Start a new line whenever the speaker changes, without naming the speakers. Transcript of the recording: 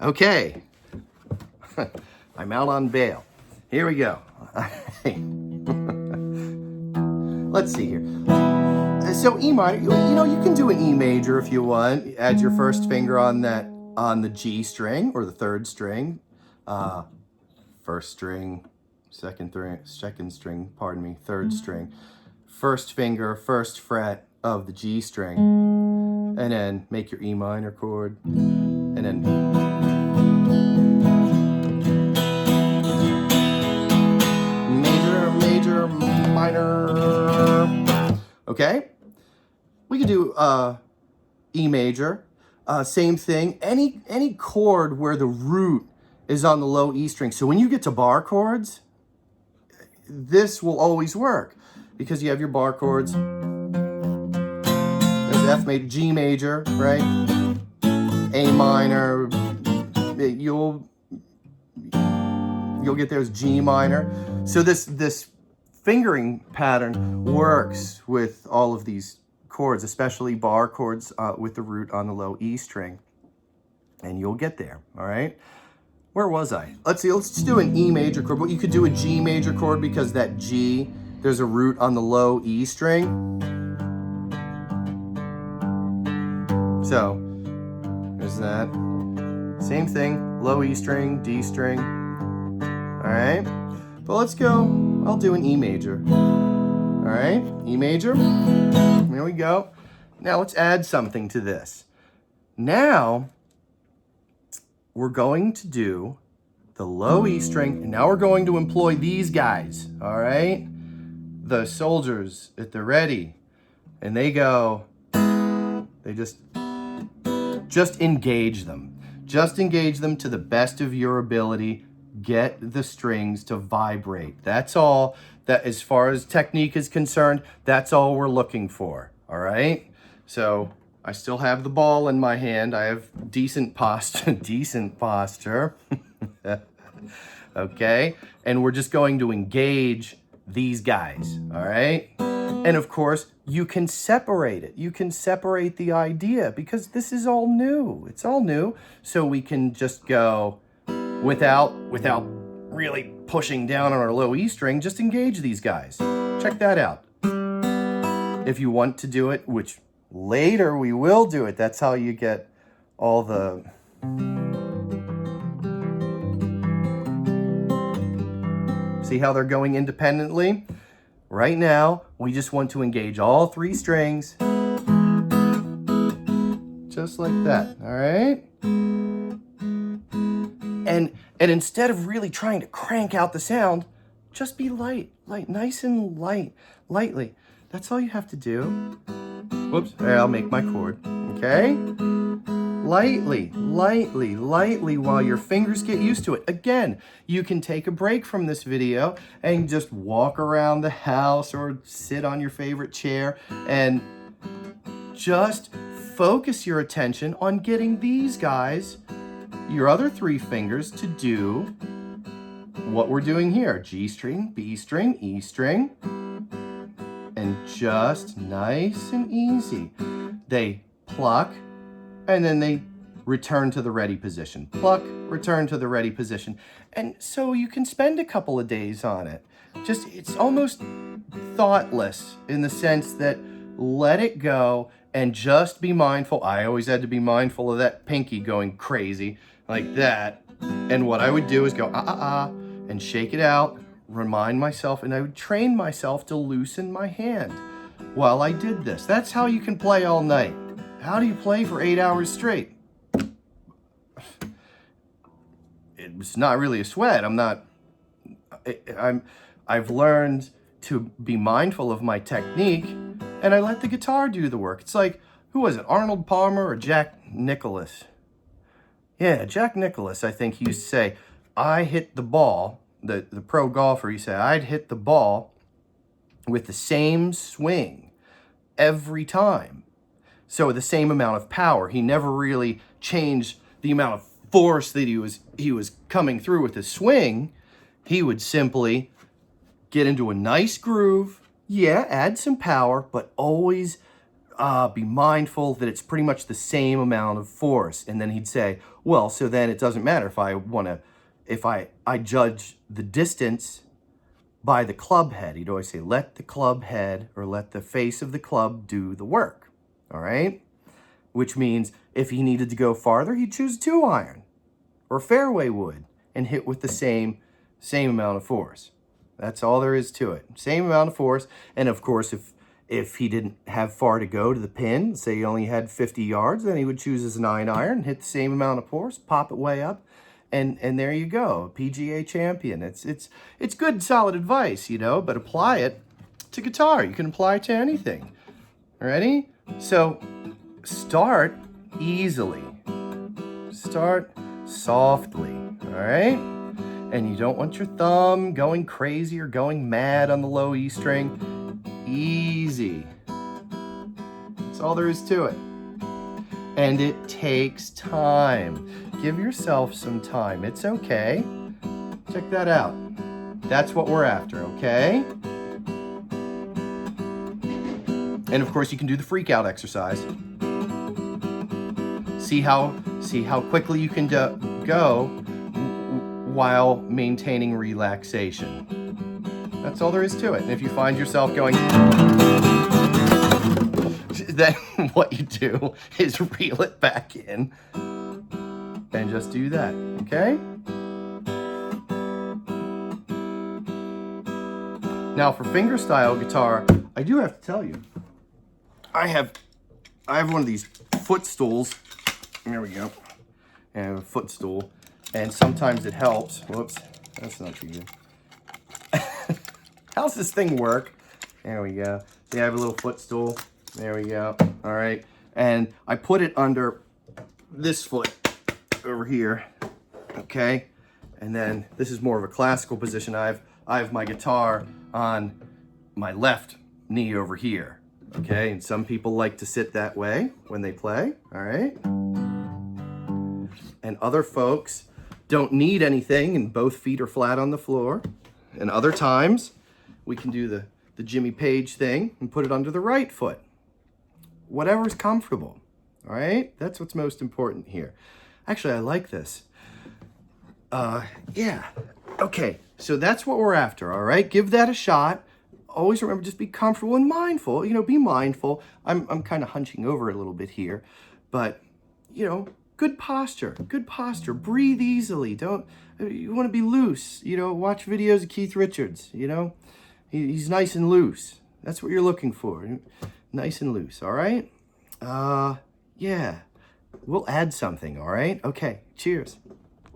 Okay, I'm out on bail. Here we go. Let's see here. So E minor, you can do an E major if you want. Add your first finger on the G string or the third string. First string, second string, pardon me, third string. First finger, first fret of the G string. And then make your E minor chord. And then major, minor. Okay? We could do E major. Same thing. Any chord where the root is on the low E string. So when you get to bar chords, this will always work because you have your bar chords. There's F major, G major, right? A minor. You'll get there as G minor. So this fingering pattern works with all of these chords, especially bar chords with the root on the low E string. And you'll get there, all right? Where was I? Let's see, let's do an E major chord. But you could do a G major chord because that G, there's a root on the low E string. So, there's that. Same thing, low E string, D string. All right? But let's go, I'll do an E major. All right, E major. There we go. Now let's add something to this. Now, we're going to do the low E string, and now we're going to employ these guys, all right? The soldiers at the ready, and they go, they just engage them. Just engage them to the best of your ability. Get the strings to vibrate. That's all. That, as far as technique is concerned, that's all we're looking for, all right? So I still have the ball in my hand. I have decent posture, okay? And we're just going to engage these guys, all right? And of course, you can separate it. You can separate the idea because this is all new. It's all new. So we can just go without really pushing down on our low E string, just engage these guys. Check that out. If you want to do it, which later we will do it, that's how you get all the... See how they're going independently? Right now, we just want to engage all three strings. Just like that, all right? And instead of really trying to crank out the sound, just be light, nice and lightly. That's all you have to do. Whoops, I'll make my chord, okay? Lightly while your fingers get used to it. Again, you can take a break from this video and just walk around the house or sit on your favorite chair and just focus your attention on getting these guys, your other three fingers, to do what we're doing here. G string, B string, E string. And just nice and easy. They pluck, and then they return to the ready position. Pluck, return to the ready position. And so you can spend a couple of days on it. Just, it's almost thoughtless in the sense that let it go and just be mindful. I always had to be mindful of that pinky going crazy like that. And what I would do is go, and shake it out, remind myself, and I would train myself to loosen my hand while I did this. That's how you can play all night. How do you play for 8 hours straight? It's not really a sweat. I've learned to be mindful of my technique, and I let the guitar do the work. It's like, who was it, Arnold Palmer or Jack Nicklaus? Yeah, Jack Nicklaus, I think he used to say, I hit the ball, the pro golfer, he said, I'd hit the ball with the same swing every time. So with the same amount of power. He never really changed the amount of force that he was coming through with his swing. He would simply get into a nice groove, yeah, add some power, but always be mindful that it's pretty much the same amount of force. And then he'd say, well, so then it doesn't matter if I judge the distance by the club head. He'd always say, let the club head or let the face of the club do the work. All right? Which means if he needed to go farther, he'd choose a 2-iron or fairway wood and hit with the same amount of force. That's all there is to it. Same amount of force. And of course, if he didn't have far to go to the pin, say he only had 50 yards, then he would choose his 9-iron, hit the same amount of force, pop it way up, and there you go, PGA champion. It's good, solid advice, you know, but apply it to guitar. You can apply it to anything. Ready? So start easily. Start softly, all right? And you don't want your thumb going crazy or going mad on the low E string. Easy. That's all there is to it. And it takes time. Give yourself some time. It's okay. Check that out. That's what we're after, okay? And of course, you can do the freak out exercise. See how quickly you can go while maintaining relaxation. That's all there is to it. And if you find yourself going, then what you do is reel it back in and just do that, okay? Now for fingerstyle guitar, I do have to tell you, I have one of these footstools. There we go. I have a footstool, and sometimes it helps. Whoops, that's not too good. How's this thing work? There we go. See, I have a little footstool. There we go. All right. And I put it under this foot over here. Okay. And then this is more of a classical position. I have my guitar on my left knee over here. Okay. And some people like to sit that way when they play. All right. And other folks don't need anything and both feet are flat on the floor. And other times, we can do the Jimmy Page thing and put it under the right foot. Whatever's comfortable, all right? That's what's most important here. Actually, I like this. Yeah, okay, so that's what we're after, all right? Give that a shot. Always remember, just be comfortable and mindful. You know, be mindful. I'm kind of hunching over a little bit here, but, you know, good posture, good posture. Breathe easily. You want to be loose. You know, watch videos of Keith Richards, you know? He's nice and loose. That's what you're looking for. Nice and loose, all right? Yeah. We'll add something, all right? Okay, cheers.